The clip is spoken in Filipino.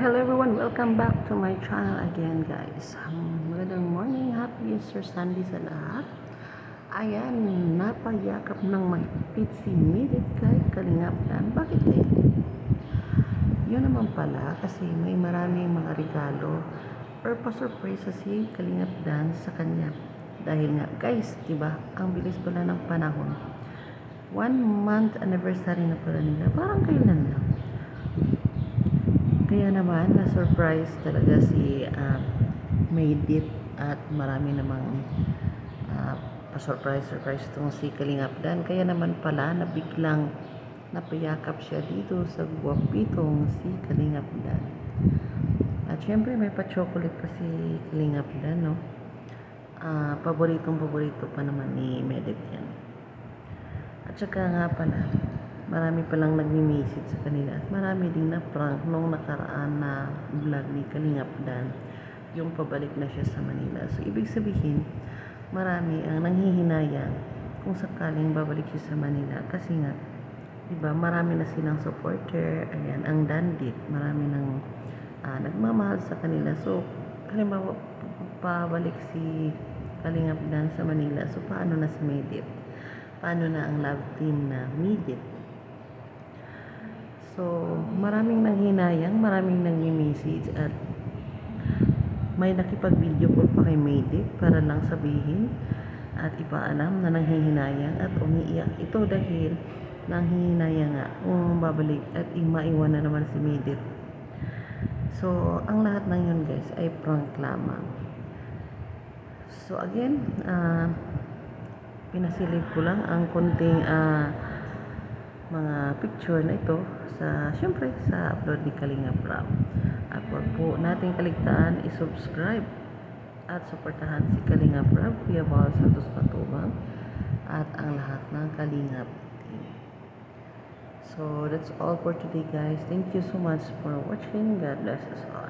Hello everyone, welcome back to my channel again guys. Magandang morning, happy Easter Sunday sa lahat. Ayan, napayakap ng mahigpit si Midit kay Kalingap Dan. Bakit kaya? Yun naman pala kasi may maraming mga regalo or pa-surprise si Kalingap Dan sa kanya. Dahil nga guys, diba, ang bilis pala ng panahon. 1 month anniversary na pala nila. Parang kailan lang. Kaya naman, na-surprise talaga si Maydit at marami namang pa-surprise itong si Kalingap Dan. Kaya naman pala, na biglang napayakap siya dito sa guwapitong si Kalingap Dan. At syempre, may pa-chocolate pa si Kalingap Dan, no? Paboritong-paborito pa naman ni Medit yan. At saka nga pala, marami palang nagmi-message sa kanila at marami ding na prank nung nakaraan na vlog ni Kalingap Dan, yung pabalik na siya sa Manila. So ibig sabihin, marami ang nanghihinayang kung sakaling babalik siya sa Manila kasi nga, diba, marami na silang supporter. Ayan, ang Dandit, marami nang nagmamahal sa kanila. So halimbawa, pabalik si Kalingap Dan sa Manila, so paano na si Medit? Paano na ang love team na Midit? So, maraming nanghinayang, maraming nangmi-message at may nakipag-video call pa kay Mayday para lang sabihin at ipaalam na nanghihinayang at umiiyak ito dahil nanghihinayang nga kung babalik at maiwan na naman si Mayday. So, ang lahat ng yun guys ay prank lamang. So, again, pinasilip ko lang ang konting mga picture na ito sa, syempre, sa upload ni Kalingap Rab. At huwag po natin kaligtaan i-subscribe at suportahan si Kalingap Rab, Kuya Bal Santos Matubang at ang lahat ng Kalingap team. So that's all for today guys. Thank you so much for watching. God bless us all.